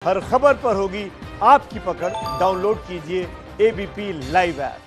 हर खबर पर होगी आपकी पकड़। डाउनलोड कीजिए एबीपी लाइव ऐप।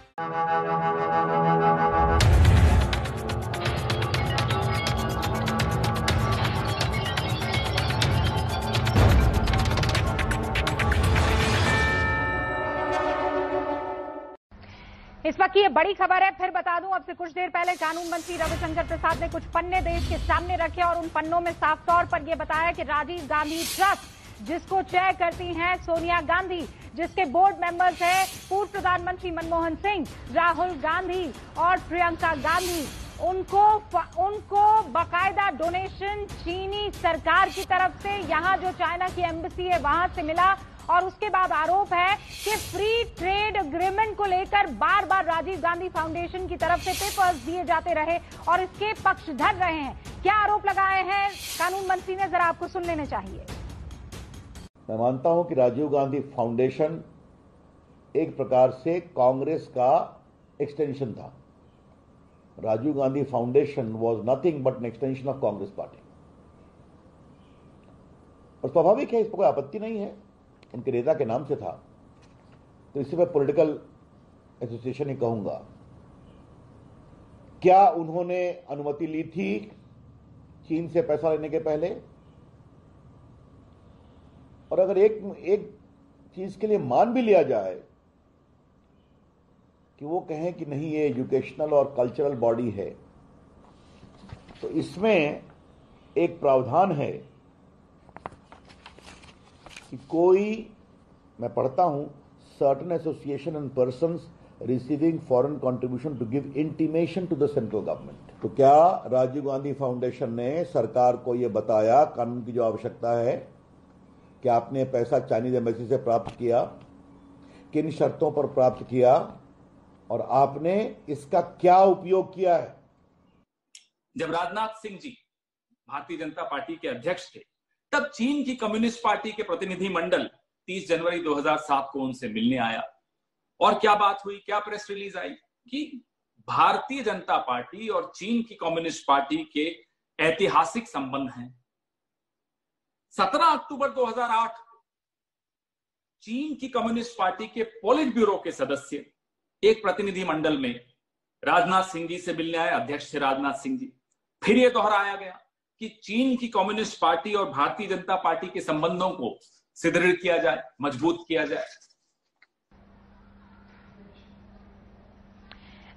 इस वक्त की ये बड़ी खबर है। फिर बता दूं, अब से कुछ देर पहले कानून मंत्री रविशंकर प्रसाद ने कुछ पन्ने देश के सामने रखे और उन पन्नों में साफ तौर पर यह बताया कि राजीव गांधी ट्रस्ट, जिसको चेयर करती हैं सोनिया गांधी, जिसके बोर्ड मेंबर्स हैं पूर्व प्रधानमंत्री मनमोहन सिंह, राहुल गांधी और प्रियंका गांधी, उनको बाकायदा डोनेशन चीनी सरकार की तरफ से यहां जो चाइना की एम्बेसी है वहां से मिला। और उसके बाद आरोप है कि फ्री ट्रेड एग्रीमेंट को लेकर बार बार राजीव गांधी फाउंडेशन की तरफ से पेपर्स दिए जाते रहे और इसके पक्षधर रहे हैं। क्या आरोप लगाए हैं कानून मंत्री ने, जरा आपको सुन लेने चाहिए। मैं मानता हूं कि राजीव गांधी फाउंडेशन एक प्रकार से कांग्रेस का एक्सटेंशन था। Rajiv Gandhi foundation was nothing but an extension of Congress party. और स्वाभाविक है, इस पर कोई आपत्ति नहीं है, उनके नेता के नाम से था, तो इसे मैं पॉलिटिकल एसोसिएशन ही कहूंगा। क्या उन्होंने अनुमति ली थी चीन से पैसा लेने के पहले? और अगर एक चीज के लिए मान भी लिया जाए कि वो कहें कि नहीं ये एजुकेशनल और कल्चरल बॉडी है, तो इसमें एक प्रावधान है कि कोई, मैं पढ़ता हूं, certain association and persons receiving foreign contribution to give intimation to the central government. तो क्या राजीव गांधी फाउंडेशन ने सरकार को यह बताया, कानून की जो आवश्यकता है, कि आपने पैसा चाइनीज एम्बेसी से प्राप्त किया, किन शर्तों पर प्राप्त किया और आपने इसका क्या उपयोग किया है? जब राजनाथ सिंह जी भारतीय जनता पार्टी के अध्यक्ष थे, तब चीन की कम्युनिस्ट पार्टी के प्रतिनिधि मंडल 30 जनवरी 2007 को उनसे मिलने आया। और क्या बात हुई, क्या प्रेस रिलीज आई कि भारतीय जनता पार्टी और चीन की कम्युनिस्ट पार्टी के ऐतिहासिक संबंध हैं। 17 अक्टूबर 2008 चीन की कम्युनिस्ट पार्टी के पोलिट ब्यूरो के सदस्य एक प्रतिनिधि मंडल में राजनाथ सिंह जी से मिलने आए, अध्यक्ष थे राजनाथ सिंह जी। फिर यह दोहराया गया कि चीन की कम्युनिस्ट पार्टी और भारतीय जनता पार्टी के संबंधों को सुदृढ़ किया जाए, मजबूत किया जाए।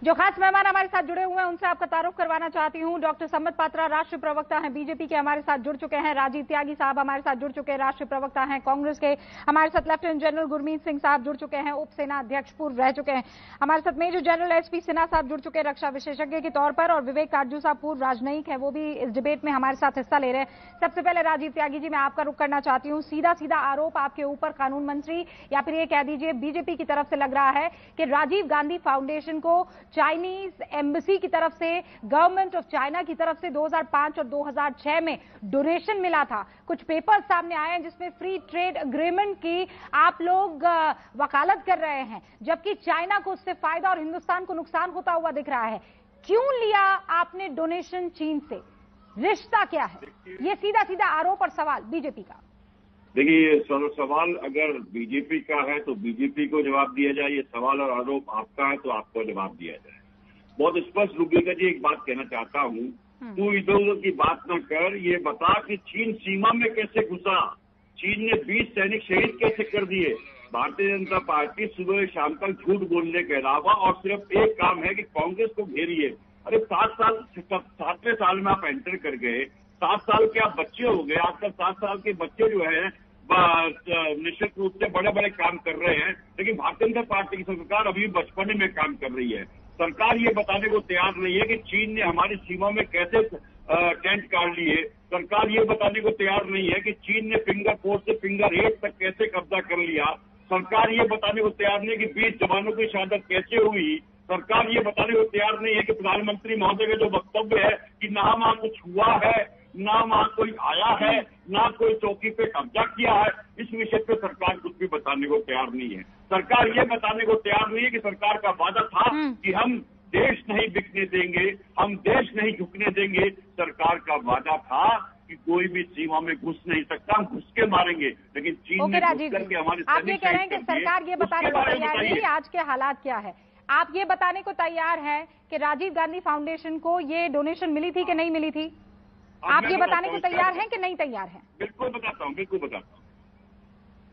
जो खास मेहमान हमारे साथ जुड़े हुए हैं उनसे आपका तारुफ करवाना चाहती हूं। डॉक्टर सम्मत पात्रा राष्ट्रीय प्रवक्ता हैं बीजेपी के, हमारे साथ जुड़ चुके हैं। राजीव त्यागी साहब हमारे साथ जुड़ चुके हैं, राष्ट्रीय प्रवक्ता हैं कांग्रेस के। हमारे साथ लेफ्टिनेंट जनरल गुरमीत सिंह साहब जुड़ चुके हैं, उप सेना अध्यक्ष पूर्व रह चुके हैं। हमारे साथ मेजर जनरल एसपी सिन्हा साहब जुड़ चुके हैं रक्षा विशेषज्ञ के तौर पर, और विवेक काटजू साहब पूर्व राजनयिक है, वो भी इस डिबेट में हमारे साथ हिस्सा ले रहे हैं। सबसे पहले राजीव त्यागी जी, मैं आपका रुख करना चाहती हूँ। सीधा सीधा आरोप आपके ऊपर कानून मंत्री या फिर ये कह दीजिए बीजेपी की तरफ से लग रहा है कि राजीव गांधी फाउंडेशन को चाइनीज एम्बेसी की तरफ से, गवर्नमेंट ऑफ चाइना की तरफ से 2005 और 2006 में डोनेशन मिला था। कुछ पेपर्स सामने आए हैं जिसमें फ्री ट्रेड एग्रीमेंट की आप लोग वकालत कर रहे हैं, जबकि चाइना को उससे फायदा और हिंदुस्तान को नुकसान होता हुआ दिख रहा है। क्यों लिया आपने डोनेशन चीन से? रिश्ता क्या है? ये सीधा सीधा आरोप और सवाल बीजेपी का। देखिए, सवाल अगर बीजेपी का है तो बीजेपी को जवाब दिया जाए, ये सवाल और आरोप आपका है तो आपको जवाब दिया जाए। बहुत स्पष्ट रूपरेखा जी एक बात कहना चाहता हूँ, तू इधर उधर की बात न कर, ये बता कि चीन सीमा में कैसे घुसा, चीन ने 20 सैनिक शहीद कैसे कर दिए। भारतीय जनता पार्टी सुबह शाम तक झूठ बोलने के अलावा और सिर्फ एक काम है कि कांग्रेस को घेरिए। अरे 7वें साल में आप एंटर कर गए, 7 साल के आप बच्चे हो गए। आजकल 7 साल के बच्चे जो है निश्चित रूप से बड़े बड़े काम कर रहे हैं, लेकिन भारतीय जनता पार्टी की सरकार अभी बचपने में काम कर रही है। सरकार ये बताने को तैयार नहीं है कि चीन ने हमारी सीमा में कैसे टेंट काट लिए। सरकार ये बताने को तैयार नहीं है कि चीन ने फिंगर 4 से फिंगर 8 तक कैसे कब्जा कर लिया। सरकार ये बताने को तैयार नहीं कि 20 जवानों की शहादत कैसे हुई। सरकार ये बताने को तैयार नहीं है कि प्रधानमंत्री महोदय का जो वक्तव्य है कि ना वहां कुछ हुआ है, ना वहां कोई आया है, ना कोई चौकी पे कब्जा किया है, इस विषय पे सरकार कुछ भी बताने को तैयार नहीं है। सरकार ये बताने को तैयार नहीं है कि सरकार का वादा था कि हम देश नहीं बिकने देंगे, हम देश नहीं झुकने देंगे। सरकार का वादा था कि कोई भी सीमा में घुस नहीं सकता, हम घुस के मारेंगे, लेकिन चीन ने घुस करके हमारे आप ये कह रहे हैं कि सरकार ये बताने को तैयार नहीं आज के हालात क्या है। आप ये बताने को तैयार हैं कि राजीव गांधी फाउंडेशन को ये डोनेशन मिली थी कि नहीं मिली थी? आप ये बताने को तैयार हैं कि नहीं तैयार हैं? बिल्कुल बताता हूँ।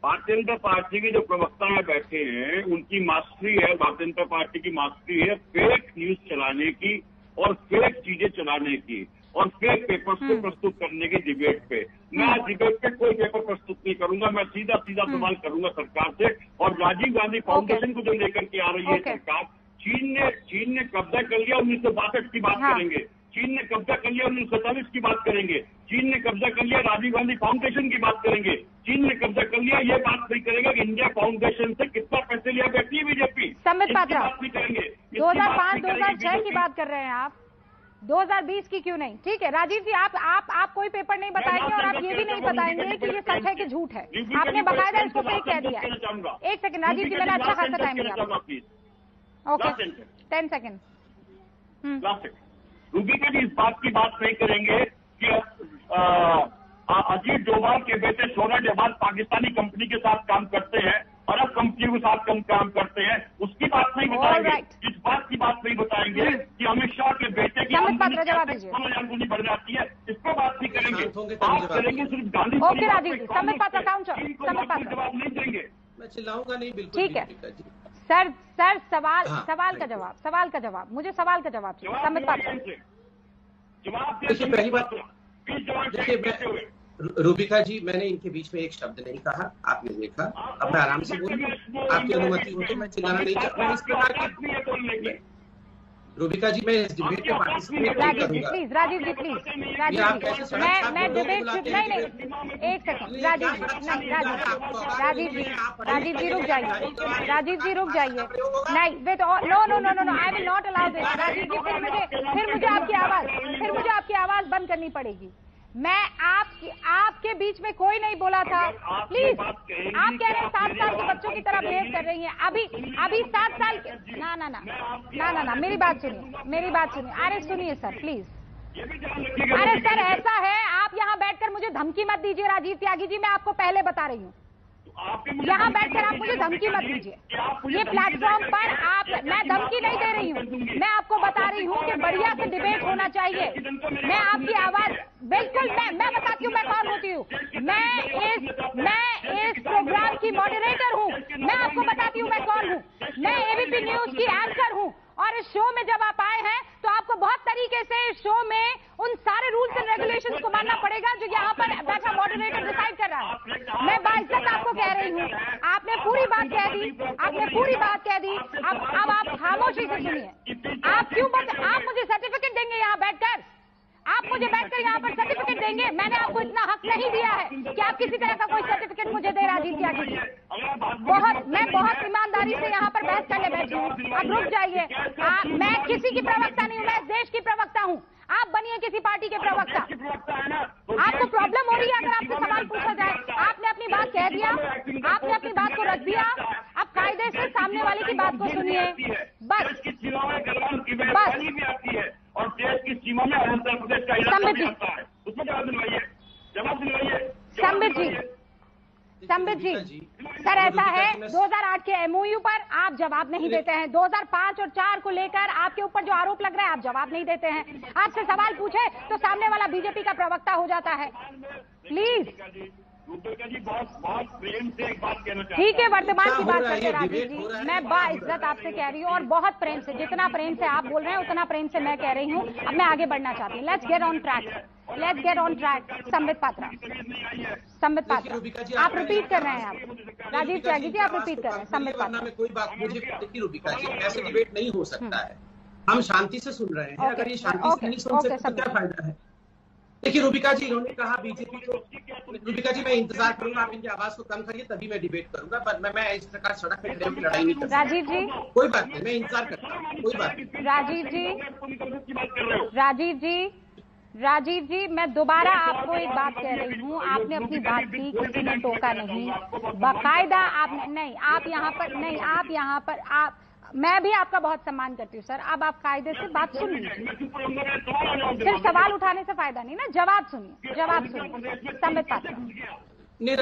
भारतीय जनता पार्टी के जो प्रवक्ता में बैठे हैं उनकी मास्टरी है, भारतीय जनता पार्टी की मास्टरी है फेक न्यूज चलाने की और फेक चीजें चलाने की और फेक पेपर्स को प्रस्तुत करने की डिबेट पे। मैं आज डिबेट पे कोई पेपर प्रस्तुत नहीं करूंगा, मैं सीधा सवाल करूंगा सरकार से। और राजीव गांधी फाउंडेशन को जो लेकर के आ रही है सरकार, चीन ने कब्जा कर लिया 1962 की बात करेंगे, चीन ने कब्जा कर लिया 1947 की बात करेंगे, चीन ने कब्जा कर लिया राजीव गांधी फाउंडेशन की बात करेंगे, चीन ने कब्जा कर लिया ये बात नहीं करेंगे कि इंडिया फाउंडेशन से कितना पैसे लिया बैठी है बीजेपी। संबित पात्रा, बात नहीं करेंगे। 2005-2006 की बात कर रहे हैं आप, 2020 की क्यों नहीं? ठीक है राजीव जी, आप कोई पेपर नहीं बताएंगे और आप ये भी नहीं बताएंगे कि ये सच है कि झूठ है। आपने बकायदा इसको फेक कह दिया है। 1 सेकंड राजीव जी, मैंने अच्छा खासा टाइम दिया। Okay 10 second. रूबी का जी इस बात की बात नहीं करेंगे कि अजीत डोभाल के बेटे सोना डोभाल पाकिस्तानी कंपनी के साथ काम करते हैं, अरब कंपनियों के साथ काम करते हैं, उसकी बात नहीं बताएंगे। इस बात की बात नहीं बताएंगे कि अमित शाह के बेटे की आमदनी बढ़ जाती है, इस पर बात नहीं करेंगे। बात करेंगे सिर्फ गांधी। ओके राजीव जी, संबित पात्रा जवाब नहीं देंगे। मैं चिल्लाऊंगा नहीं, बिल्कुल ठीक है सर सवाल का जवाब मुझे सवाल का जवाब चाहिए। संबित पात्रा देखिए, पहली बात देखिए रूबिका जी, मैंने इनके बीच में एक शब्द नहीं कहा, आपने देखा। अब मैं आराम से बोलूं, आपकी अनुमति हो तो मैं चिल्लाना नहीं चाहता इस प्रकार की। रूबिका जी, मैं इस डिबेट में पार्टिसिपेट नहीं करूंगा। प्लीज राजीव जी, प्लीज राजीव जी, मैं डिबेट नहीं 1 सेकंड राजीव जी रुक जाइए, राजीव जी रुक जाइए। नहीं wait, no I will not allow this. Rajiv ji फिर मुझे आपकी आवाज बंद करनी पड़ेगी। मैं आपके बीच में कोई नहीं बोला था। प्लीज, आप कह रहे हैं 7 साल के बच्चों की तरह बिहेव कर रही हैं। अभी 7 साल के ना मेरी बात सुनिए। अरे सुनिए सर प्लीज। अरे सर ऐसा है, आप यहाँ बैठकर मुझे धमकी मत दीजिए राजीव त्यागी जी, मैं आपको पहले बता रही हूँ। यहाँ बैठकर आप मुझे धमकी मत दीजिए। ये प्लेटफॉर्म पर मैं धमकी नहीं दे रही हूँ, मैं आपको बता रही हूँ कि बढ़िया से डिबेट होना चाहिए। मैं आपकी आवाज बिल्कुल मैं बताती हूँ मैं कौन होती हूँ। मैं इस प्रोग्राम की मॉडरेटर हूँ। मैं आपको बताती हूँ मैं कौन हूँ। मैं एबीपी न्यूज की एंकर हूँ और इस शो में जब आप आए हैं तो आपको बहुत तरीके से इस शो में उन सारे रूल्स एंड रेगुलेशंस को मानना पड़ेगा जो यहाँ पर बैठा मॉडरेटर डिसाइड कर रहा है। मैं बाइज्जत आपको कह रही हूँ, आपने पूरी बात कह दी। अब आप खामोशी से सुनिए। आप मुझे सर्टिफिकेट देंगे यहाँ बैठकर? आप मुझे बैठकर यहाँ पर सर्टिफिकेट देंगे? मैंने आपको इतना हक नहीं दिया है कि आप किसी तरह का कोई सर्टिफिकेट मुझे दे राजीव त्यागी जी। मैं बहुत ईमानदारी से यहाँ पर बहस करने बैठी हूँ। अब रुक जाइए। मैं किसी की प्रवक्ता नहीं हूँ, मैं देश की प्रवक्ता हूँ। आप बनिए किसी पार्टी के प्रवक्ता। आपको प्रॉब्लम हो रही है अगर आपसे सवाल पूछा जाए? आपने अपनी बात कह दिया, आपने अपनी बात को रख दिया। अब कायदे से सामने वाले की बात को सुनिए। बस और देश की सीमा में अरुणाचल प्रदेश का इलाका आता है, उसमें जवाब दिलवाइए। संबित जी सर ऐसा है, 2008 के एमओयू पर आप जवाब नहीं देते हैं। 2005 और 4 को लेकर आपके ऊपर जो आरोप लग रहा है आप जवाब नहीं देते हैं। आपसे सवाल पूछे तो सामने वाला बीजेपी का प्रवक्ता हो जाता है। प्लीज जी बहुत प्रेम से एक बात कहना चाहता हूं। ठीक है, वर्तमान की बात करते राजीव जी। मैं बाइज्जत आपसे कह रही हूँ और बहुत प्रेम से, जितना प्रेम से आप बोल रहे हैं उतना प्रेम से मैं कह रही हूँ। अब मैं आगे बढ़ना चाहती हूँ। Let's get on track. Sambit Patra आप रिपीट कर रहे हैं। आप राजीव त्यागी जी आप रिपीट कर रहे हैं। संबित पात्रा में कोई बात मुझे देखिए रूबिका जी, ऐसे डिबेट नहीं हो सकता है। हम शांति से सुन रहे हैं। अगर ये शांति से नहीं सुन सकते तो क्या फायदा है? देखिए रूबिका जी, इन्होंने कहा बीजेपी को। रूबिका जी मैं इंतजार करूंगा, आप इनकी आवाज को कम करिए तभी मैं डिबेट करूंगा। पर मैं इस प्रकार सड़क पे खड़े होकर लड़ाई नहीं करता। राजीव जी कोई बात नहीं, मैं इंतजार करता हूँ, कोई बात नहीं। राजीव जी मैं दोबारा आपको एक बात कह रही हूँ। आपने अपनी बात की, किसी ने टोका नहीं, बाकायदा आपने नहीं। आप यहाँ पर मैं भी आपका बहुत सम्मान करती हूँ सर। अब आप कायदे से बात सुन लीजिए, सिर्फ सवाल उठाने से फायदा नहीं ना, जवाब सुनिए, जवाब सुनिए। संबित पात्रा। नहीं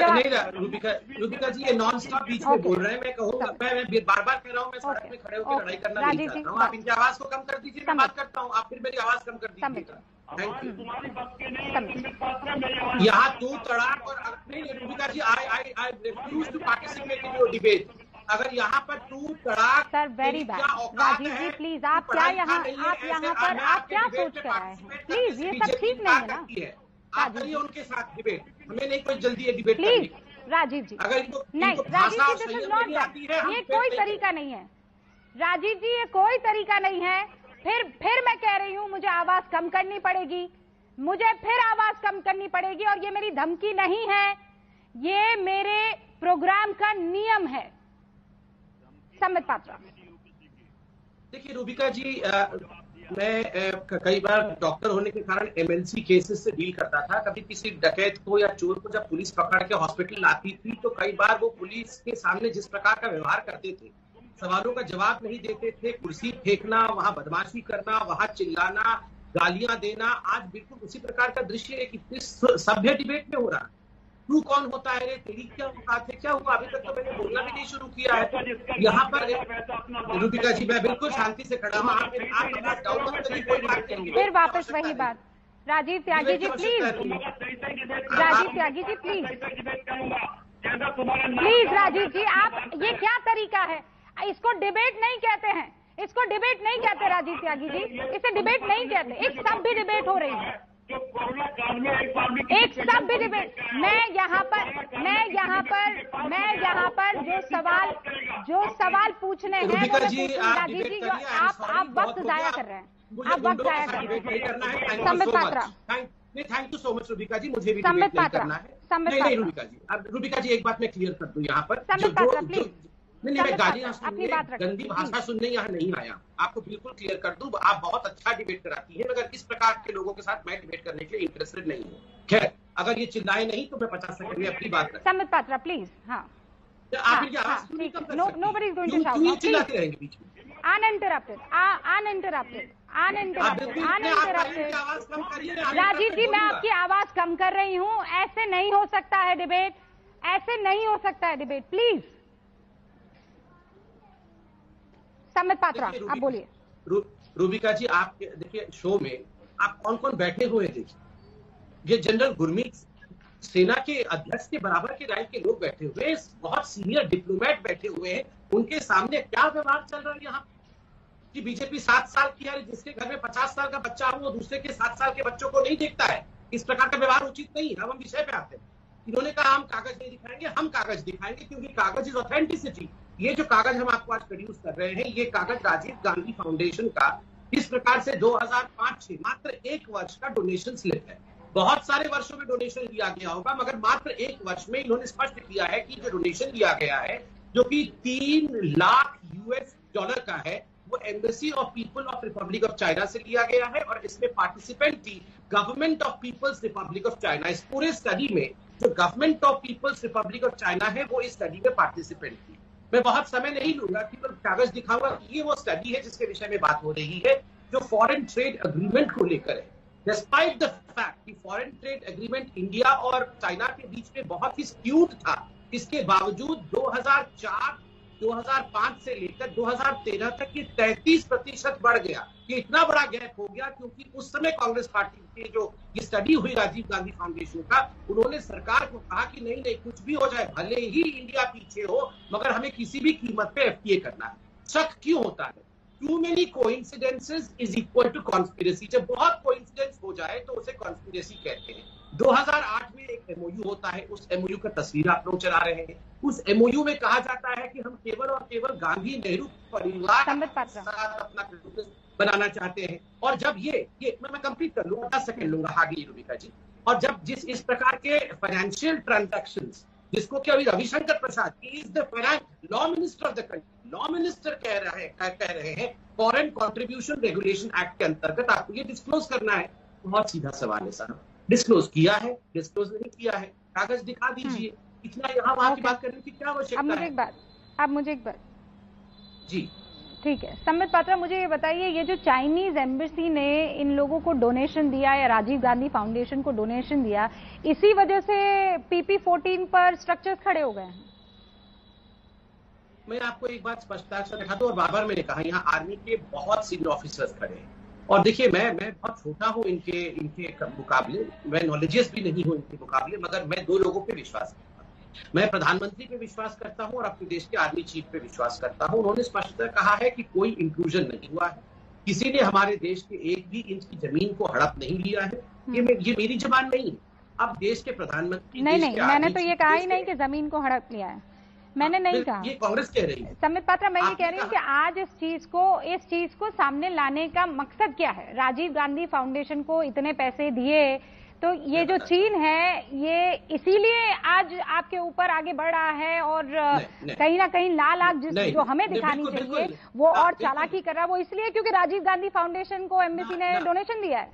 रूबिका जी, ये नॉन स्टॉप बीच में बोल रहे हैं। मैं कहूँगा, मैं बार बार कह रहा हूँ, मैं सड़क में खड़े होकर लड़ाई करना नहीं चाहता हूँ। आप इनकी आवाज को कम कर दीजिए, मैं बात करता हूँ, आप फिर मेरी आवाज कम कर दीजिएगा। Thank you. यहाँ तू तड़ाक और नहीं Rubika ji, I refuse to participate in your debate. अगर यहाँ पर तू तड़ाक sir, very bad. Rajiv ji please, आप क्या यहाँ पर आप क्या सोच कर रहे हैं? प्लीज, ये सब ठीक नहीं है ना। आप करिए उनके साथ डिबेट, हमें नहीं कोई जल्दी है डिबेट प्लीज राजीव जी। अगर नहीं राजीव जी, दिस इज नॉट दैट, ये कोई तरीका नहीं है राजीव जी, ये कोई तरीका नहीं है। फिर मैं कह रही हूँ, मुझे आवाज कम करनी पड़ेगी, मुझे फिर आवाज कम करनी पड़ेगी, और ये मेरी धमकी नहीं है, ये मेरे प्रोग्राम का नियम है। संबित पात्रा। देखिए रूबिका जी, मैं कई बार डॉक्टर होने के कारण एमएलसी केसेस से डील करता था। कभी किसी डकैत को या चोर को जब पुलिस पकड़ के हॉस्पिटल लाती थी, तो कई बार वो पुलिस के सामने जिस प्रकार का व्यवहार करते थे, सवालों का जवाब नहीं देते थे, कुर्सी फेंकना, वहां बदमाशी करना, वहां चिल्लाना, गालियां देना, आज बिल्कुल उसी प्रकार का दृश्य एक सभ्य डिबेट में हो रहा है। तू कौन होता है रे, तेरी क्या औकात है, क्या हुआ? अभी तक तो मैंने बोलना भी नहीं शुरू किया है। यहाँ पर रूबिका जी, मैं बिल्कुल शांति से खड़ा हूँ, आप कोई बात नहीं। फिर वापस वही बात। Rajiv Tyagi ji please, Rajiv Tyagi ji please, please Rajiv ji, आप ये क्या तरीका है? इसको डिबेट नहीं कहते हैं, इसको डिबेट नहीं कहते राजीव त्यागी जी, इसे डिबेट नहीं कहते। एक सभ्य डिबेट हो रही है, एक सभ्य डिबेट। मैं यहाँ पर जो सवाल पूछने हैं राजीव जी, आप वक्त जाया कर रहे हैं, आप वक्त जाया कर रहे हैं। Sambit Patra. Thank you so much Rubika ji, मुझे भी संबित पात्रा। नहीं रूबिका जी, अब रूबिका जी एक बात मैं क्लियर कर दूं यहाँ पर। संबित पात्रा प्लीज। नहीं, मैं गालियां सुनने, गंदी भाषा सुनने यहाँ नहीं आया। आपको बिल्कुल क्लियर कर दूं, आप बहुत अच्छा डिबेट कराती हैं, मगर इस प्रकार के लोगों के साथ मैं डिबेट करने के लिए इंटरेस्टेड नहीं हूँ। खैर, अगर ये चिल्लाए नहीं तो मैं 50 सेकंड में अपनी बात करूँ। संबित पात्रा प्लीज। हाँ, आप इनकी आवाज क्यों नहीं कम कर सकते? Nobody is going to shout, क्यों चिल्लाते रहेंगे बीच में? अनइंटरप्टेड। राजीव जी, मैं आपकी आवाज कम कर रही हूँ, ऐसे नहीं हो सकता है डिबेट, ऐसे नहीं हो सकता है डिबेट, प्लीज। संबित पात्रा, आप बोलिए। रूबिका जी, आप देखिए शो में आप कौन कौन बैठे हुए हैं, देखिए ये जनरल गुरमीत सेना के अध्यक्ष के बराबर के रैंक के लोग बैठे हुए हैं, बहुत सीनियर डिप्लोमेट बैठे हुए हैं, उनके सामने क्या व्यवहार चल रहा है यहाँ कि बीजेपी 7 साल की है, जिसके घर में 50 साल का बच्चा हो वो दूसरे के 7 साल के बच्चों को नहीं देखता है। इस प्रकार का व्यवहार उचित नहीं है। अब हम विषय पे आते हैं। इन्होंने कहा हम कागज नहीं दिखाएंगे, हम कागज दिखाएंगे, क्योंकि कागज इज ऑथेंटिसिटी। ये जो कागज हम आपको आज प्रोड्यूस कर रहे हैं, ये कागज राजीव गांधी फाउंडेशन का इस प्रकार से 2005-6 मात्र 1 वर्ष का डोनेशन स्लिप है। बहुत सारे वर्षों में डोनेशन लिया गया होगा, मगर मात्र 1 वर्ष में इन्होंने स्पष्ट किया है कि जो डोनेशन लिया गया है, जो कि $3 लाख का है, वो embassy of people of republic of China से लिया गया है, और इसमें पार्टिसिपेंट थी government of people's republic of China. इस पूरे स्टडी में जो government of people's republic of China है, वो इस स्टडी में पार्टिसिपेंट थी। मैं बहुत समय नहीं लूंगा, केवल कागज दिखाऊंगा। ये वो स्टडी है जिसके विषय में बात हो रही है, जो फॉरेन ट्रेड एग्रीमेंट को लेकर है। डिस्पाइट द फैक्ट कि फॉरेन ट्रेड एग्रीमेंट इंडिया और चाइना के बीच में बहुत ही स्क्यूड था, इसके बावजूद 2005 से लेकर 2013 तक ये 33% बढ़ गया। ये इतना बड़ा गैप हो गया क्योंकि उस समय कांग्रेस पार्टी की जो ये स्टडी हुई राजीव गांधी फाउंडेशन का, उन्होंने सरकार को कहा कि नहीं कुछ भी हो जाए, भले ही इंडिया पीछे हो, मगर हमें किसी भी कीमत पे एफटीए करना है। शक क्यों होता है? Too many coincidences is equal to conspiracy. जब बहुत कोइंसिडेंस हो जाए तो उसे कॉन्स्पिरेसी कहते हैं। 2008 में एक एमओयू होता है, उस एमओयू का तस्वीर आप लोग चला रहे हैं। उस एमओयू में कहा जाता है कि हम केवल और केवल गांधी नेहरू परिवार के साथ अपना बनाना चाहते हैं। और जब ये मैं कंप्लीट कर लूंगा, 10 सेकंड लूंगा आगे रूबिका जी। और जब इस प्रकार के फाइनेंशियल ट्रांजैक्शंस, जिसको कि अभी Ravishankar Prasad is the law minister of the country, law minister कह रहे हैं फॉरेन कंट्रीब्यूशन रेगुलेशन एक्ट के अंतर्गत आपको ये डिस्क्लोज करना है। बहुत सीधा सवाल है साहब, डिस्क्लोज किया है, डिस्क्लोज नहीं किया है, कागज दिखा दीजिए। इतना यहाँ वहां की बात करने की क्या आवश्यकता है? अब मुझे एक बात जी ठीक है, संबित पात्रा, मुझे ये बताइए, ये जो चाइनीज एम्बेसी ने इन लोगों को डोनेशन दिया या राजीव गांधी फाउंडेशन को डोनेशन दिया, इसी वजह से PP14 पर स्ट्रक्चर्स खड़े हो गए हैं? मैं आपको एक बात स्पष्टता से दिखा दूं, और बार बार मैंने कहा, यहाँ आर्मी के बहुत सीनियर ऑफिसर्स खड़े हैं, और देखिए मैं बहुत छोटा हूँ इनके मुकाबले, मैं नॉलेजियस भी नहीं हूँ इनके मुकाबले, मगर मैं दो लोगों पे विश्वास करता हूँ। मैं प्रधानमंत्री पे विश्वास करता हूँ और अपने देश के आर्मी चीफ पे विश्वास करता हूँ। उन्होंने स्पष्टतः कहा है कि कोई इंक्लूजन नहीं हुआ है, किसी ने हमारे देश के एक भी इंच की जमीन को हड़प नहीं लिया है। ये मेरी जबान नहीं है। अब देश के प्रधानमंत्री नहीं, मैंने तो ये कहा ही नहीं कि जमीन को हड़प लिया है, मैंने नहीं कहा, ये कांग्रेस कह रही है। संबित पात्रा, मैं ये कह रही हूँ कि आज इस चीज को सामने लाने का मकसद क्या है? राजीव गांधी फाउंडेशन को इतने पैसे दिए, तो ये जो चीन है ये इसीलिए आज आपके ऊपर आगे बढ़ रहा है, और कहीं ना कहीं लाल आग जो हमें दिखानी चाहिए वो और चालाकी कर रहा है, वो इसलिए क्योंकि राजीव गांधी फाउंडेशन को एम्बेसी ने डोनेशन दिया है।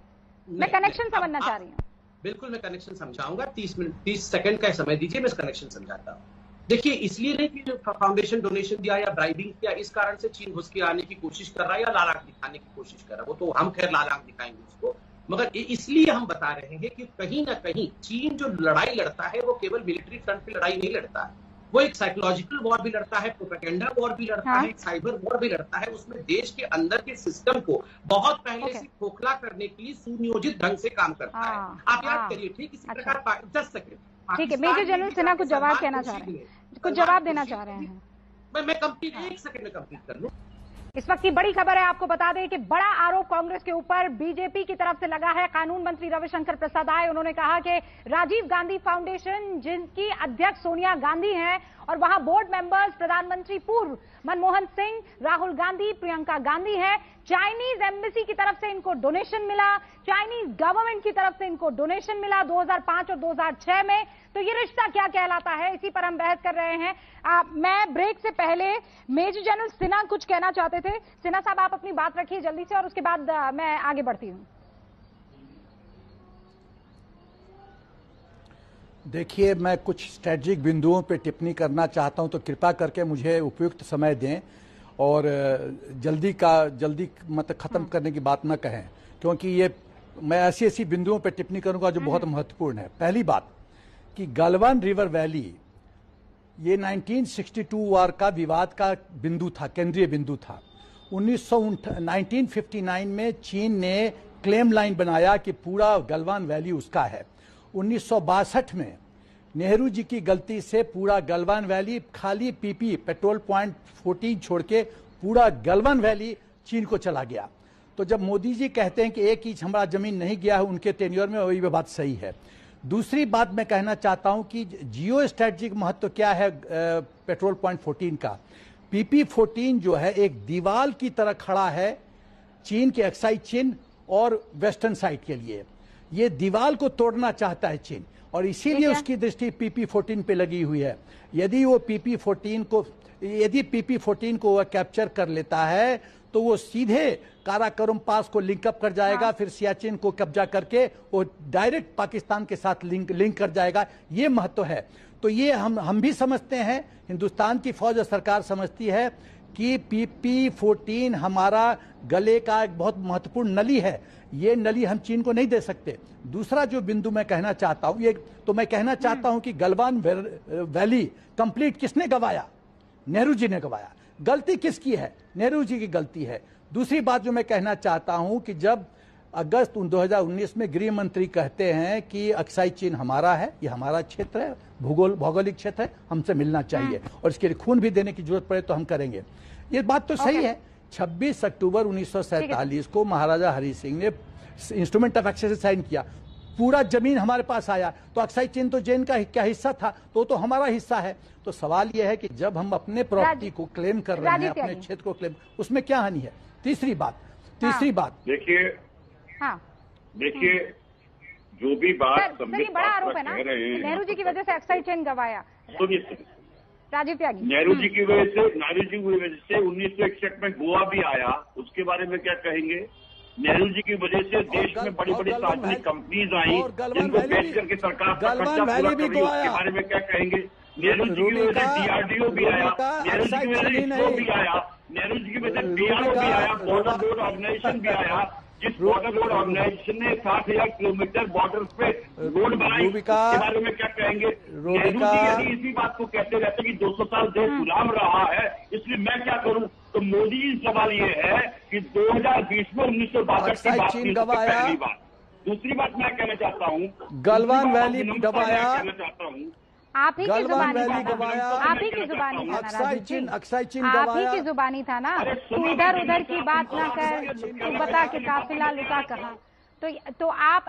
मैं कनेक्शन समझना चाह रही हूँ। बिल्कुल, मैं कनेक्शन समझाऊंगा। 30 सेकंड का समय दीजिए, मैं कनेक्शन समझाता हूँ। देखिए, इसलिए नहीं कि फाउंडेशन डोनेशन दिया या ब्राइबिंग किया, इस कारण से चीन घुस के आने की कोशिश कर रहा है या लाल आंख दिखाने की कोशिश कर रहा है, वो तो हम खैर लाल आंख दिखाएंगे उसको, मगर इसलिए हम बता रहे हैं कि कहीं ना कहीं चीन जो लड़ाई लड़ता है वो केवल मिलिट्री फ्रंट पे लड़ाई नहीं लड़ता है, वो एक साइकोलॉजिकल वॉर भी लड़ता है, प्रोपेगेंडा वॉर भी लड़ता है, एक साइबर वॉर भी लड़ता है। उसमें देश के अंदर के सिस्टम को बहुत पहले से खोखला करने के लिए सुनियोजित ढंग से काम करता है। आप याद करिए, ठीक इसी प्रकार 10 सेकंड, ठीक है, मेजर जनरल सिन्हा कुछ जवाब कहना चाह रहे हैं, कुछ जवाब देना चाह रहे हैं। मैं कंप्लीट 1 सेकंड में कंप्लीट कर लूं। इस वक्त की बड़ी खबर है, आपको बता दें कि बड़ा आरोप कांग्रेस के ऊपर बीजेपी की तरफ से लगा है। कानून मंत्री रविशंकर प्रसाद आए, उन्होंने कहा कि राजीव गांधी फाउंडेशन, जिनकी अध्यक्ष सोनिया गांधी हैं, और वहां बोर्ड मेंबर्स प्रधानमंत्री पूर्व मनमोहन सिंह, राहुल गांधी, प्रियंका गांधी हैं, चाइनीज एम्बेसी की तरफ से इनको डोनेशन मिला, चाइनीज गवर्नमेंट की तरफ से इनको डोनेशन मिला 2005 और 2006 में। तो ये रिश्ता क्या कहलाता है, इसी पर हम बहस कर रहे हैं। मैं ब्रेक से पहले मेजर जनरल सिन्हा कुछ कहना चाहते थे। सिन्हा साहब, आप अपनी बात रखिए जल्दी से, और उसके बाद मैं आगे बढ़ती हूं। देखिए, मैं कुछ स्ट्रेटजिक बिंदुओं पे टिप्पणी करना चाहता हूं, तो कृपा करके मुझे उपयुक्त समय दें और जल्दी मतलब ख़त्म करने की बात न कहें, क्योंकि ये मैं ऐसी बिंदुओं पे टिप्पणी करूंगा जो बहुत महत्वपूर्ण है। पहली बात कि गलवान रिवर वैली ये 1962 वार का विवाद का बिंदु था, केंद्रीय बिंदु था। 1959 में चीन ने क्लेम लाइन बनाया कि पूरा गलवान वैली उसका है। 1962 में नेहरू जी की गलती से पूरा गलवान वैली, खाली PP पेट्रोल पॉइंट 14 छोड़ के पूरा गलवान वैली चीन को चला गया। तो जब मोदी जी कहते हैं कि एक इंच हमारा जमीन नहीं गया है उनके टेन्योर में, वही बात सही है। दूसरी बात मैं कहना चाहता हूं कि जियो स्ट्रेटेजिक महत्व क्या है पेट्रोल पॉइंट 14 का। PP14 जो है एक दीवार की तरह खड़ा है चीन के एक्साइड चिन्ह और वेस्टर्न साइड के लिए। ये दीवार को तोड़ना चाहता है चीन, और इसीलिए उसकी दृष्टि PP14 पे लगी हुई है। यदि PP14 को वह कैप्चर कर लेता है तो वो सीधे काराकोरम पास को लिंकअप कर जाएगा, फिर सियाचिन को कब्जा करके वो डायरेक्ट पाकिस्तान के साथ लिंक कर जाएगा। ये महत्व है। तो ये हम भी समझते हैं, हिंदुस्तान की फौज और सरकार समझती है कि PP14 हमारा गले का एक बहुत महत्वपूर्ण नली है। ये नली हम चीन को नहीं दे सकते। दूसरा जो बिंदु मैं कहना चाहता हूं, मैं कहना चाहता हूं कि गलवान वैली कंप्लीट किसने गवाया? नेहरू जी ने गवाया। गलती किसकी है? नेहरू जी की गलती है। दूसरी बात जो मैं कहना चाहता हूं कि जब अगस्त 2019 में गृह मंत्री कहते हैं कि अक्साई चीन हमारा है, ये हमारा क्षेत्र है, भौगोलिक क्षेत्र है, हमसे मिलना चाहिए और इसके लिए खून भी देने की जरूरत पड़े तो हम करेंगे। ये बात तो सही है। 26 अक्टूबर 1947 को महाराजा हरि सिंह ने इंस्ट्रूमेंट ऑफ एक्सेस साइन किया, पूरा जमीन हमारे पास आया। तो अक्साई चीन तो जैन का क्या हिस्सा था, तो हमारा हिस्सा है। तो सवाल यह है कि जब हम अपने प्रॉपर्टी को क्लेम कर रहे हैं, अपने क्षेत्र को क्लेम, उसमें क्या हानि है? तीसरी बात देखिए जो भी बात बड़ा आरोप है ना, नेहरू जी की वजह से अक्साई चीन गवाया। सुनिए, राजीव त्यागी, नेहरू जी की वजह से 1961 में गोवा भी आया, उसके बारे में क्या कहेंगे? नेहरू जी की वजह से देश में बड़ी बड़ी सार्वजनिक कंपनीज आई जिनको बेच करके सरकार का खर्चा पूरा कर रही है, उसके बारे में क्या कहेंगे? नेहरू जी की वजह से DRDO भी आया, नेहरू जी की वजह से ISRO भी आया, नेहरू जी की वजह से PRO भी आया, बॉर्डर रोड ऑर्गेनाइजेशन भी आया, जिस बॉर्डर रोड ऑर्गेनाइजेशन ने 60,000 किलोमीटर बॉर्डर पे रोड बनाई, उसके बारे में क्या कहेंगे? नेहरू जी यदि इसी बात को कहते रहते कि 200 साल देश गुलाम रहा है, इसलिए मैं क्या करूं? तो मोदी जी सवाल ये है कि 2020 में 1962 की बात थी, पहली बात। दूसरी बात मैं कहना चाहता हूँ, गलवान वैली दबाया, कहना चाहता हूँ, आप ही की जुबानी गवाया, आप ही की जुबानी था ना राजीव जी, अक्साई चीन आप ही की जुबानी था ना। तू इधर उधर की बात ना कर, तू बता कि काफिला लुका कहाँ। तो आप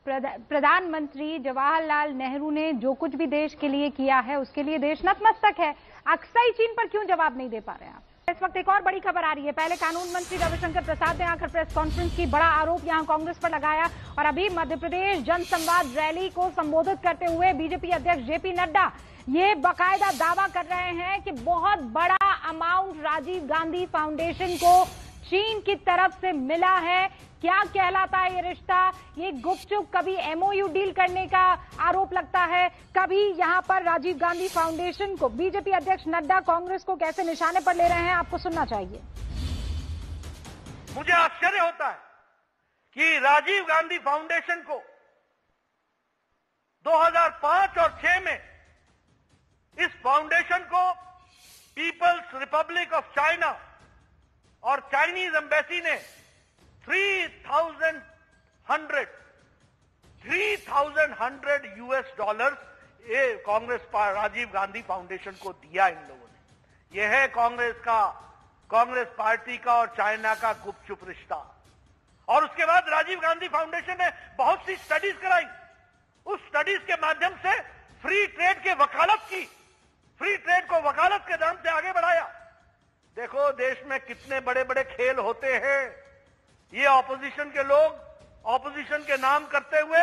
प्रधानमंत्री जवाहरलाल नेहरू ने जो कुछ भी देश के लिए किया है उसके लिए देश नतमस्तक है। अक्साई चीन पर क्यों जवाब नहीं दे पा रहे हैं आप? इस वक्त एक और बड़ी खबर आ रही है। पहले कानून मंत्री रविशंकर प्रसाद ने आकर प्रेस कॉन्फ्रेंस की, बड़ा आरोप यहां कांग्रेस पर लगाया, और अभी मध्य प्रदेश जनसंवाद रैली को संबोधित करते हुए बीजेपी अध्यक्ष जेपी नड्डा ये बाकायदा दावा कर रहे हैं कि बहुत बड़ा अमाउंट राजीव गांधी फाउंडेशन को चीन की तरफ से मिला है। क्या कहलाता है ये रिश्ता? ये गुपचुप कभी MOU डील करने का आरोप लगता है, कभी यहां पर राजीव गांधी फाउंडेशन को बीजेपी अध्यक्ष नड्डा कांग्रेस को कैसे निशाने पर ले रहे हैं, आपको सुनना चाहिए। मुझे आश्चर्य होता है कि राजीव गांधी फाउंडेशन को 2005 और 6 में इस फाउंडेशन को पीपल्स रिपब्लिक ऑफ चाइना और चाइनीज एम्बेसी ने 3,100 US डॉलर ये कांग्रेस राजीव गांधी फाउंडेशन को दिया इन लोगों ने। यह है कांग्रेस पार्टी का और चाइना का गुपचुप रिश्ता। और उसके बाद राजीव गांधी फाउंडेशन ने बहुत सी स्टडीज कराई, उस स्टडीज के माध्यम से फ्री ट्रेड के वकालत की, फ्री ट्रेड को वकालत के नाम से आगे बढ़ाया। देखो देश में कितने बड़े बड़े खेल होते हैं। ये ऑपोजिशन के लोग ऑपोजिशन के नाम करते हुए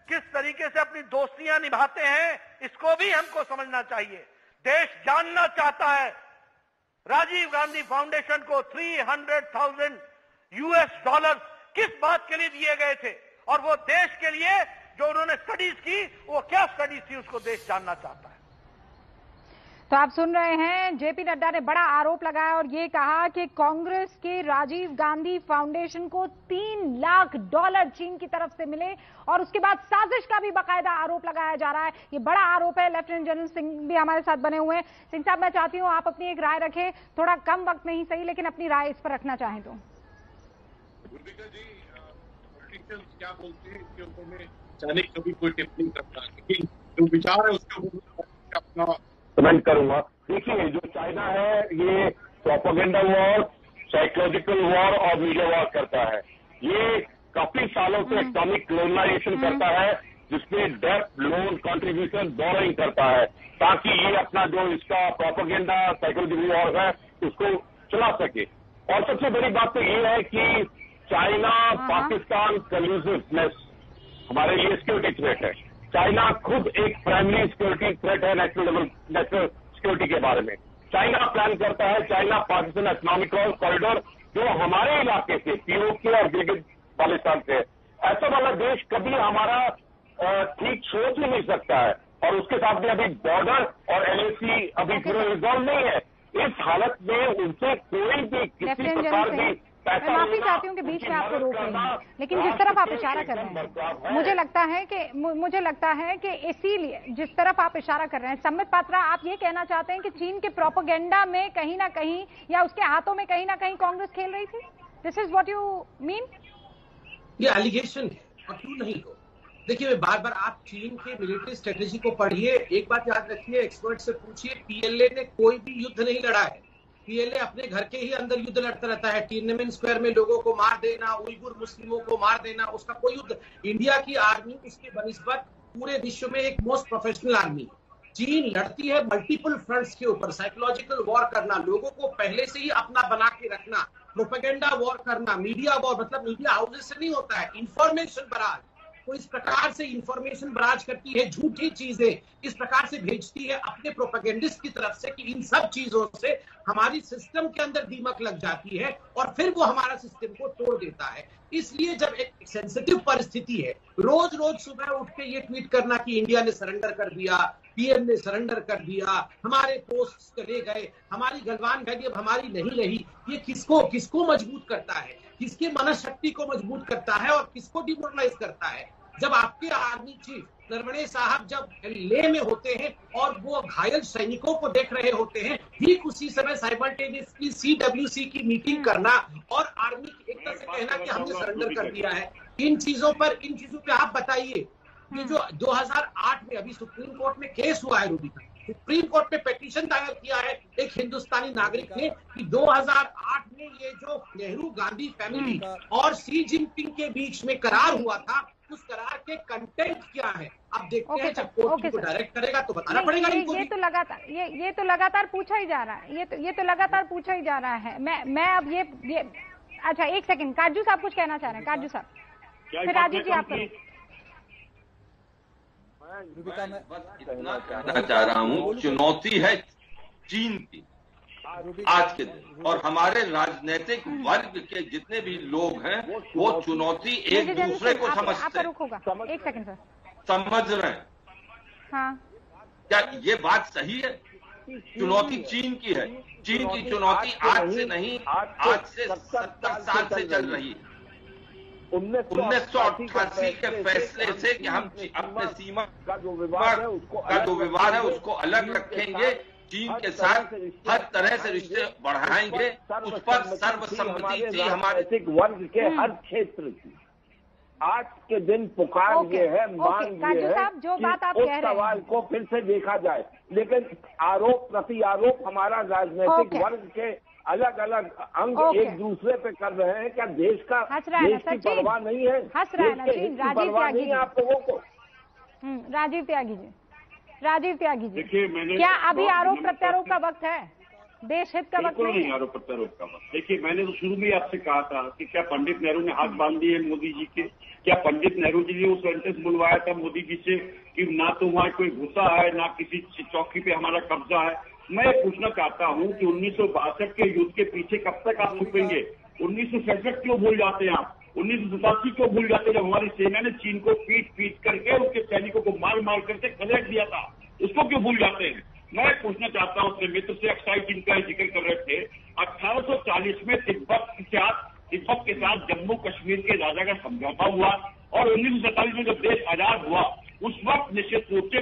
किस तरीके से अपनी दोस्तियां निभाते हैं, इसको भी हमको समझना चाहिए। देश जानना चाहता है राजीव गांधी फाउंडेशन को 300,000 US डॉलर किस बात के लिए दिए गए थे, और वो देश के लिए जो उन्होंने स्टडीज की वो क्या स्टडीज थी, उसको देश जानना चाहता है। तो आप सुन रहे हैं, जेपी नड्डा ने बड़ा आरोप लगाया और ये कहा कि कांग्रेस के राजीव गांधी फाउंडेशन को 3 लाख डॉलर चीन की तरफ से मिले, और उसके बाद साजिश का भी बाकायदा आरोप लगाया जा रहा है। ये बड़ा आरोप है। लेफ्टिनेंट जनरल सिंह भी हमारे साथ बने हुए हैं। सिंह साहब, मैं चाहती हूँ आप अपनी एक राय रखें, थोड़ा कम वक्त में ही सही, लेकिन अपनी राय इस पर रखना चाहें तो। क्या बोलते हैं इसके ऊपर में जाने कभी कोई टिप्पणी करता है, लेकिन जो विचार है उसके ऊपर अपना कमेंट करूंगा। देखिए, जो चाइना है ये प्रोपेगेंडा वॉर, साइकोलॉजिकल वॉर और मीडिया वॉर करता है। ये काफी सालों से इकोनॉमिक कोलोनाइजेशन करता है, जिसमें डेप्थ, लोन, कंट्रीब्यूशन, बोरोइंग करता है, ताकि ये अपना जो इसका प्रोपेगेंडा साइकोलॉजिकल वॉर है उसको चला सके। और सबसे बड़ी बात तो ये है कि चाइना पाकिस्तान कल्यूसिवनेस हमारे लिए सिक्योरिटी थ्रेट है। चाइना खुद एक प्राइमरी सिक्योरिटी थ्रेट है नेशनल सिक्योरिटी के बारे में। चाइना प्लान करता है चाइना पाकिस्तान इकोनॉमिक कॉरिडोर, जो हमारे इलाके से POK और गिलगित बाल्टिस्तान से, ऐसा वाला देश कभी हमारा ठीक सोच ही नहीं सकता है। और उसके साथ में अभी बॉर्डर और LAC अभी पूरा रिजॉल्व नहीं है। इस हालत में उनसे कोई भी किसी प्रकार की, मैं माफी चाहती हूँ कि बीच में आपको रोक रही हूँ, लेकिन जिस तरफ आप इशारा कर रहे हैं, मुझे लगता है कि इसीलिए जिस तरफ आप इशारा कर रहे हैं, संबित पात्रा, आप ये कहना चाहते हैं कि चीन के प्रोपेगेंडा में कहीं ना कहीं या उसके हाथों में कहीं ना कहीं कांग्रेस खेल रही थी? This is what you mean? ये एलिगेशन है, और क्यों नहीं हो। देखिए, बार बार आप चीन के मिलिट्री स्ट्रेटेजी को पढ़िए। एक बात याद रखिए, एक्सपर्ट से पूछिए, PLA ने कोई भी युद्ध नहीं लड़ा है। PLA अपने घर के ही अंदर युद्ध लड़ता रहता है। टिएनएनमेन स्क्वायर में लोगों को मार देना, उइगुर मुस्लिमों को मार देना, उसका कोई युद्ध। इंडिया की आर्मी उसके बनिस्बत पूरे विश्व में एक मोस्ट प्रोफेशनल आर्मी। चीन लड़ती है मल्टीपल फ्रंट्स के ऊपर, साइकोलॉजिकल वॉर करना, लोगों को पहले से ही अपना बना के रखना, प्रोपेगेंडा वॉर करना, मीडिया वॉर, मतलब मीडिया हाउसेस से नहीं होता है, इंफॉर्मेशन बराज। तो इस प्रकार से इंफॉर्मेशन बराज करती है, झूठी चीजें इस प्रकार से भेजती है अपने प्रोपेगेंडिस्ट की तरफ से, कि इन सब चीजों से हमारी सिस्टम के अंदर दीमक लग जाती है और फिर वो हमारा सिस्टम को तोड़ देता है। इसलिए जब एक सेंसिटिव परिस्थिति है, रोज रोज सुबह उठ के ये ट्वीट करना कि इंडिया ने सरेंडर कर दिया, पीएम ने सरेंडर कर दिया, हमारे पोस्ट चले गए, हमारी गलवान वैली अब हमारी नहीं रही। ये किसको मजबूत करता है, किसके मनशक्ति को मजबूत करता है और किसको डिमोरलाइज करता है? जब आपके आर्मी चीफ नरवणे साहब जब लेह में होते हैं और वो घायल सैनिकों को देख रहे होते हैं, ठीक उसी समय साइमल्टेनियसली CWC की मीटिंग करना और आर्मी एक तरह से कहना कि हमने सरेंडर कर दिया है। इन चीजों पे आप बताइए कि जो 2008 में अभी सुप्रीम कोर्ट में केस हुआ है रूबी का, सुप्रीम कोर्ट में पिटीशन दायर किया है एक हिंदुस्तानी नागरिक ने कि 2008 में ये जो नेहरू गांधी फैमिली और सी जिनपिंग के बीच में करार हुआ था, उस करार के कंटेंट क्या है? अब देखते हैं जब कोर्ट को डायरेक्ट करेगा तो बताना पड़ेगा इनको। ये तो लगातार पूछा ही जा रहा है, ये तो लगातार पूछा ही जा रहा है। मैं अब ये अच्छा एक सेकंड, काजू साहब कुछ कहना चाह रहे हैं। काजू साहब, फिर राजीव जी आप करो। इतना कहना चाह रहा हूँ, चुनौती है चीन की आज के दिन, और हमारे राजनीतिक वर्ग के जितने भी लोग हैं वो चुनौती एक दूसरे को समझते हैं। एक सेकंड सर, समझ रहे हैं? हाँ, क्या ये बात सही है? चुनौती चीन की है। चीन की चुनौती आज से नहीं, आज से 70 साल से चल रही है। 1988 के फैसले से कि हम अपने सीमा का जो विवाद है उसको अलग रखेंगे, चीन के साथ हर तरह से रिश्ते बढ़ाएंगे, उस पर सर्वसम्मति थी हमारे वर्ग के हर क्षेत्र की। आज के दिन पुकार ये है, मांग ये है जो बात आप उस कह रहे हैं सवाल को फिर से देखा जाए। लेकिन आरोप प्रति आरोप हमारा राजनीतिक वर्ग के अलग अलग अंग एक दूसरे पे कर रहे हैं। क्या देश की परवाह नहीं है? हंस रहा है ना चीन। आप लोगों को। राजीव त्यागी जी, राजीव त्यागी जी, देखिए, मैंने क्या अभी आरोप प्रत्यारोप का वक्त है? देश हित का वक्त नहीं, आरोप प्रत्यारोप का वक्त। देखिए, मैंने तो शुरू में आपसे कहा था कि क्या पंडित नेहरू ने हाथ बांध दिए मोदी जी के? क्या पंडित नेहरू जी ने वो सेंटेंस बुलवाया था मोदी जी से कि ना तो वहाँ कोई घुसा है, ना किसी चौकी पे हमारा कब्जा है? मैं पूछना चाहता हूँ कि 1962 के युद्ध के पीछे कब तक आप छुपेंगे? 1967 क्यों भूल जाते हैं आप? 1987 क्यों भूल जाते हैं जब हमारी सेना ने चीन को पीट करके उसके सैनिकों को मार करके खदेड़ दिया था? उसको क्यों भूल जाते हैं? मैं पूछना चाहता हूँ अपने मित्र से, अक्साई चीन का जिक्र कर रहे थे, 1840 में तिब्बत के साथ जम्मू कश्मीर के राजा का समझौता हुआ और 1947 में जब देश आजाद हुआ उस वक्त निश्चित रूप से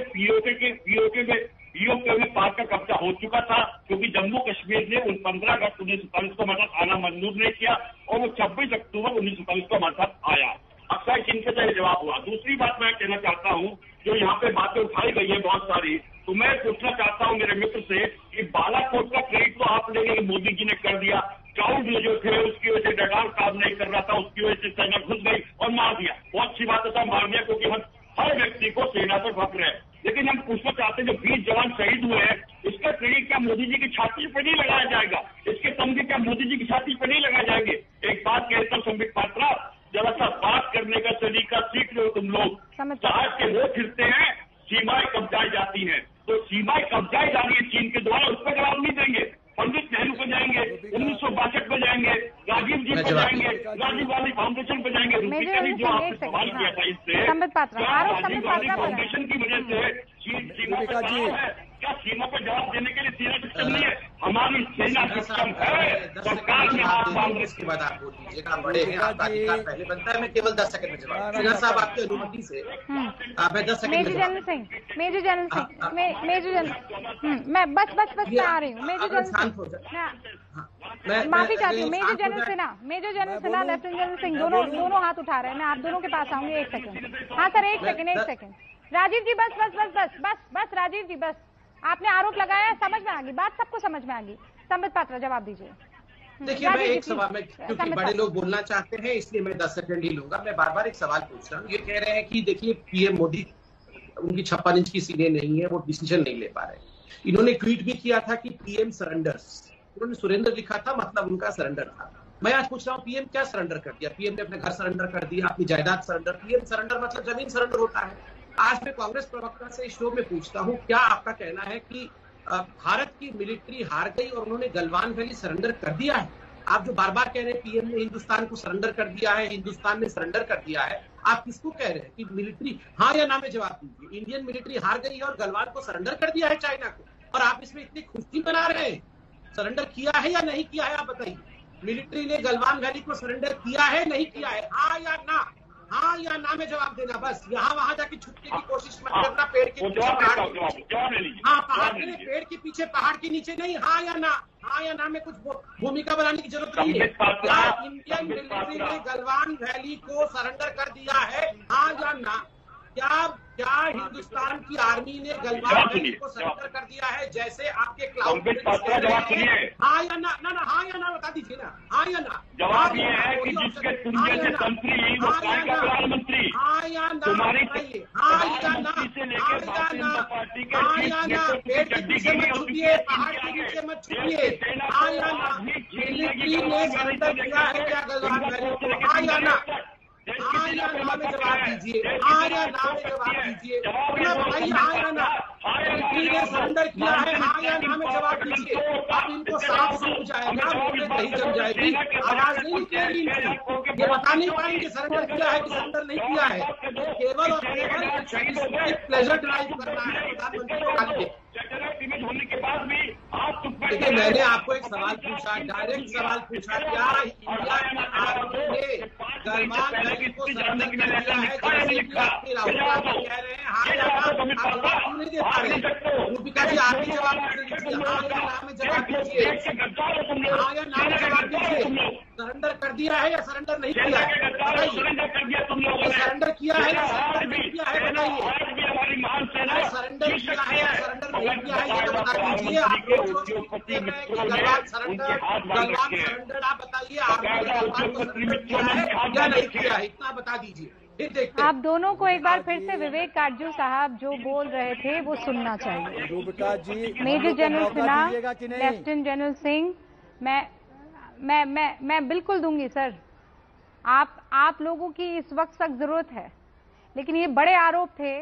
पीओके में पाक का कब्जा हो चुका था, क्योंकि जम्मू कश्मीर ने 15 अगस्त 1947 को हमारे साथ आना मंजूर नहीं किया और वो 26 अक्टूबर 1947 को हमारे साथ आया। अक्साई चीन का तो जवाब हुआ। दूसरी बात मैं कहना चाहता हूँ, जो यहाँ पे बातें उठाई गई है बहुत सारी, तो मैं पूछना चाहता हूँ मेरे मित्र से कि बालाकोट का क्रेडिट तो आप लेंगे कि मोदी जी ने कर दिया। क्राउड जो थे उसकी वजह से रडार काम नहीं कर रहा था, उसकी वजह से सेना घुस गई और मार दिया। बहुत अच्छी बात है, मार दिया, क्योंकि हम हर व्यक्ति को सेना पर फक्र है। लेकिन हम पूछना चाहते हैं जो 20 जवान शहीद हुए हैं, इसका क्रेडिट क्या मोदी जी की छाती पर नहीं लगाया जाएगा? इसके तमगे क्या मोदी जी की छाती पर नहीं लगाए जाएंगे? एक बात कहता हूँ संबित पात्रा, जरा सा बात करने का तरीका सीख लो तुम लोग। जहाज के वो फिरते हैं, सीमाएं कब्जाई जाती हैं, तो सीमाएं कब्जाई जा रही है चीन के द्वारा, उस पर जवाब नहीं देंगे। पंडित नेहरू पे जाएंगे, 1962 पे जाएंगे, राजीव जी पे जाएंगे, राजीव गांधी फाउंडेशन पे जाएंगे। रूबिका ने जो आपने सवाल किया था इससे, राजीव गांधी फाउंडेशन की वजह से सीमा पे तनाव है? क्या सीमा पर जवाब देने के लिए सेना सिस्टम नहीं है? हमारी सेना सिस्टम है। सरकार ने हाथ बांध। इसके बाद आप बोल दीजिएगा, बड़े हैं, आपका अधिकार पहले बनता है। मैं केवल 10 सेकंड में जवाब सिन्हा साहब आपकी अनुमति से मैं 10 सेकंड मेजर जनरल सिंह मैं बस मैं आ रही हूँ। मेजर जनरल माफी चाहती हूँ। Major general Sinha, lieutenant general Singh दोनों हाथ उठा रहे हैं। मैं आप दोनों के पास आऊंगी। एक सेकंड। हाँ सर, एक सेकंड। राजीव जी बस राजीव जी बस, आपने आरोप लगाया, समझ में आ गई बात, सबको समझ में आ गई। संबित पात्रा जवाब दीजिए। देखिए, मैं एक सवाल में, क्योंकि बड़े लोग बोलना चाहते हैं इसलिए मैं 10 सेकंड ही लूंगा। मैं बार बार एक सवाल पूछ रहा हूँ। ये कह रहे हैं कि देखिए पीएम मोदी, उनकी 56 इंच की सीने नहीं है, वो डिसीजन नहीं ले पा रहे। इन्होंने ट्वीट भी किया था कि पीएम सरेंडर्स, उन्होंने सुरेंद्र लिखा था, मतलब उनका सरेंडर था। मैं आज पूछ रहा हूँ पीएम क्या सरेंडर कर दिया? पीएम ने अपने घर सरेंडर कर दिया, अपनी जायदाद सरेंडर। पीएम सरेंडर मतलब जमीन सरेंडर होता है। आज मैं कांग्रेस प्रवक्ता से इस शो में पूछता हूँ, क्या आपका कहना है कि भारत की मिलिट्री हार गई और उन्होंने गलवान वैली सरेंडर कर दिया है? आप जो बार बार कह रहे हैं पीएम ने हिंदुस्तान को सरेंडर कर दिया है, हिंदुस्तान ने सरेंडर कर दिया है, आप किसको कह रहे हैं कि मिलिट्री, हाँ या ना में जवाब दीजिए। इंडियन मिलिट्री हार गई है और गलवान को सरेंडर कर दिया है चाइना को, और आप इसमें इतनी खुशी मना रहे हैं। सरेंडर किया है या नहीं किया है, आप बताइए। मिलिट्री ने गलवान वैली को सरेंडर किया है नहीं किया है, हाँ या ना, हाँ या ना में जवाब देना। बस यहाँ वहां जाके छुपने की कोशिश मत करना। पेड़ के पीछे, पहाड़ के पीछे, हाँ पहाड़ के पेड़ के पीछे, पहाड़ के नीचे नहीं। हाँ या ना, हाँ या ना में कुछ भूमिका बनाने की जरूरत नहीं है। क्या इंडियन मिलिट्री ने गलवान वैली को सरेंडर कर दिया है, हाँ या ना? क्या हिंदुस्तान की आर्मी ने गलवान वैली को सरेंडर कर दिया है जैसे आपके क्लाउड? हाँ या ना? ना हाँ या ना बता दीजिए ना, हाँ या ना? जवाब ये है कि जिसके तुम जैसे मंत्री वो प्रधानमंत्री, हाँ या ना बताइए, हाँ या ना, हाँ या ना, हाँ या ना? पेड़ के पीछे मत छुपिए, पहाड़ के नीचे मत छुपिए, हाँ या ना? मिलिट्री ने सरेंडर किया है क्या गलवान वैली को, हाँ या ना? हाँ या ना में जवाब दीजिए, हाँ या ना में जवाब दीजिए, बताइए हाँ या ना? मिलिट्री ने सरेंडर किया है, हाँ या ना में जवाब दीजिए। अब इनको साफ सूख जाएगा, मुझे नहीं जम जाएगी, आवाज नहीं निकलेगी इनकी, ये बता नहीं पाएंगे सरेंडर किया है कि सरेंडर नहीं किया है। केवल और केवल प्लेजर ड्राइव करना है प्रधानमंत्री को। होने के बाद भी आप देखिए, मैंने आपको एक सवाल पूछा, डायरेक्ट सवाल पूछा, क्या इंडिया की आर्मी ने गलवान वैली को सरेंडर कर दिया है जैसे कि आपके राहुल गांधी कह रहे हैं, हाँ या ना? आप जवाब क्यों नहीं दे पा रहे? रूपिका जी आप भी जवाब दीजिए, हाँ या ना में जवाब दीजिए, हाँ या ना में जवाब दीजिए। सरेंडर कर दिया है या सरेंडर नहीं किया है बताइए? सरेंडर किया है या सरेंडर नहीं किया है बताइए? सरेंडर किया है या सरेंडर नहीं किया है ये तो बता दीजिए। आप गलवान सरेंडर आप बताइए, आपने गलवान को सरेंडर किया है या नहीं किया है, इतना बता दीजिए। आप दोनों को एक बार फिर से विवेक काटजू साहब जो बोल रहे थे वो सुनना चाहिए। Rubika ji, major general Sinha, lieutenant general Singh, मैं बिल्कुल दूंगी सर। आप लोगों की इस वक्त सख्त जरूरत है, लेकिन ये बड़े आरोप थे,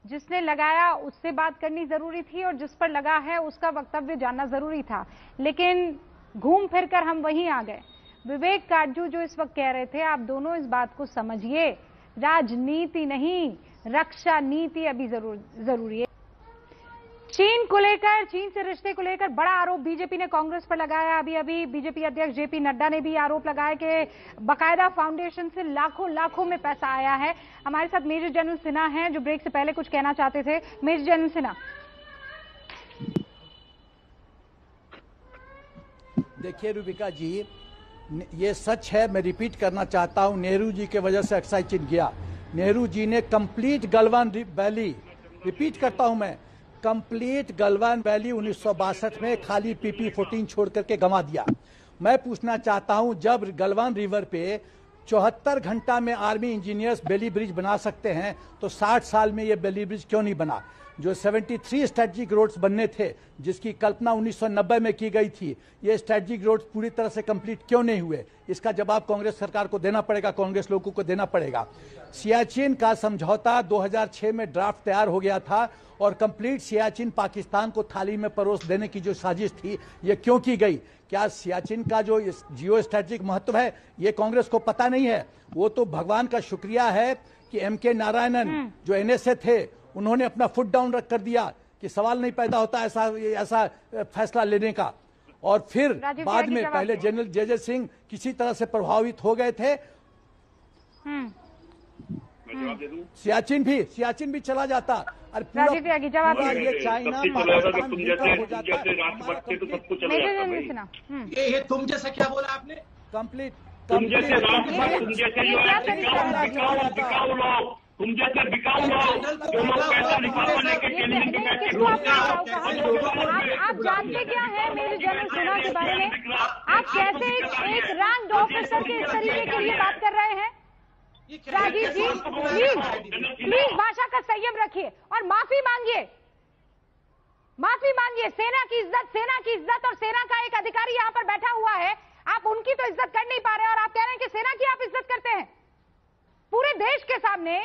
जिसने लगाया उससे बात करनी जरूरी थी और जिस पर लगा है उसका वक्तव्य जानना जरूरी था, लेकिन घूम फिर कर हम वहीं आ गए। विवेक काटजू जो इस वक्त कह रहे थे, आप दोनों इस बात को समझिए, राजनीति नहीं रक्षा नीति अभी जरूरी है। चीन को लेकर, चीन से रिश्ते को लेकर बड़ा आरोप बीजेपी ने कांग्रेस पर लगाया। अभी बीजेपी अध्यक्ष जेपी नड्डा ने भी आरोप लगाया कि बकायदा फाउंडेशन से लाखों में पैसा आया है। हमारे साथ मेजर जनरल सिन्हा हैं जो ब्रेक से पहले कुछ कहना चाहते थे। मेजर जनरल सिन्हा, देखिए रूबिका जी, ये सच है, मैं रिपीट करना चाहता हूं, नेहरू जी के वजह से अक्साई चीन गया। नेहरू जी ने कंप्लीट गलवान वैली, रिपीट करता हूं मैं, कंप्लीट गलवान वैली 1962 में खाली PP-14 छोड़ करके गंवा दिया। मैं पूछना चाहता हूं, जब गलवान रिवर पे 74 घंटा में आर्मी इंजीनियर्स बेली ब्रिज बना सकते हैं तो 60 साल में ये बेली ब्रिज क्यों नहीं बना? जो 73 स्ट्रेटेजिक रोड्स बनने थे, जिसकी कल्पना 1990 में की गई थी, ये स्ट्रेटेजिक रोड्स पूरी तरह से कंप्लीट क्यों नहीं हुए? इसका जवाब कांग्रेस सरकार को देना पड़ेगा, कांग्रेस लोगों को देना पड़ेगा। सियाचिन का समझौता 2006 में ड्राफ्ट तैयार हो गया था और कंप्लीट सियाचिन पाकिस्तान को थाली में परोस देने की जो साजिश थी, ये क्यों की गई? क्या सियाचिन का जो जियो स्ट्रेटेजिक महत्व है ये कांग्रेस को पता नहीं है? वो तो भगवान का शुक्रिया है कि MK नारायणन जो NSA थे, उन्होंने अपना फुट डाउन रख कर दिया कि सवाल नहीं पैदा होता ऐसा फैसला लेने का। और फिर बाद में पहले जनरल JJ सिंह किसी तरह से प्रभावित हो गए थे। सियाचिन भी चला जाता। और पूरा ये चाइना ये तुम जैसा क्या बोला आपने? तुम जैसे बिकाऊ आप जानते क्या है मेरे जनरल सिन्हा के बारे में? आप कैसे एक रैंक ऑफिसर के इस तरीके के लिए बात कर रहे हैं? राजीव जी प्लीज भाषा का संयम रखिए और माफी मांगिए। सेना की इज्जत और सेना का एक अधिकारी यहाँ पर बैठा हुआ है, आप उनकी तो इज्जत कर नहीं पा रहे और आप कह रहे हैं कि सेना की आप इज्जत करते हैं। पूरे देश के सामने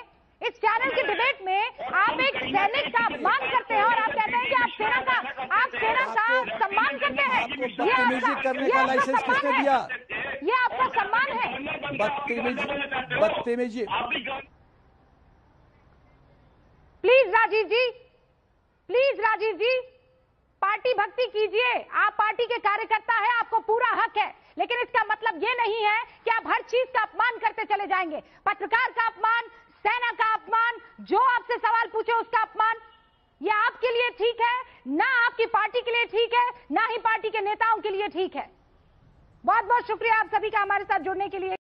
इस चैनल की डिबेट में आप एक सैनिक का अपमान करते हैं और आप कहते हैं कि आप सेना का सम्मान करते हैं। करने का लाइसेंस किसने दिया? बदतमीजी। प्लीज राजीव जी, पार्टी भक्ति कीजिए। आप पार्टी के कार्यकर्ता हैं, आपको पूरा हक है, लेकिन इसका मतलब ये नहीं है कि आप हर चीज का अपमान करते चले जाएंगे। पत्रकार का अपमान, सेना का अपमान, जो आपसे सवाल पूछे उसका अपमान, ये आपके लिए ठीक है ना, आपकी पार्टी के लिए ठीक है ना, ही पार्टी के नेताओं के लिए ठीक है। बहुत बहुत शुक्रिया आप सभी का हमारे साथ जुड़ने के लिए।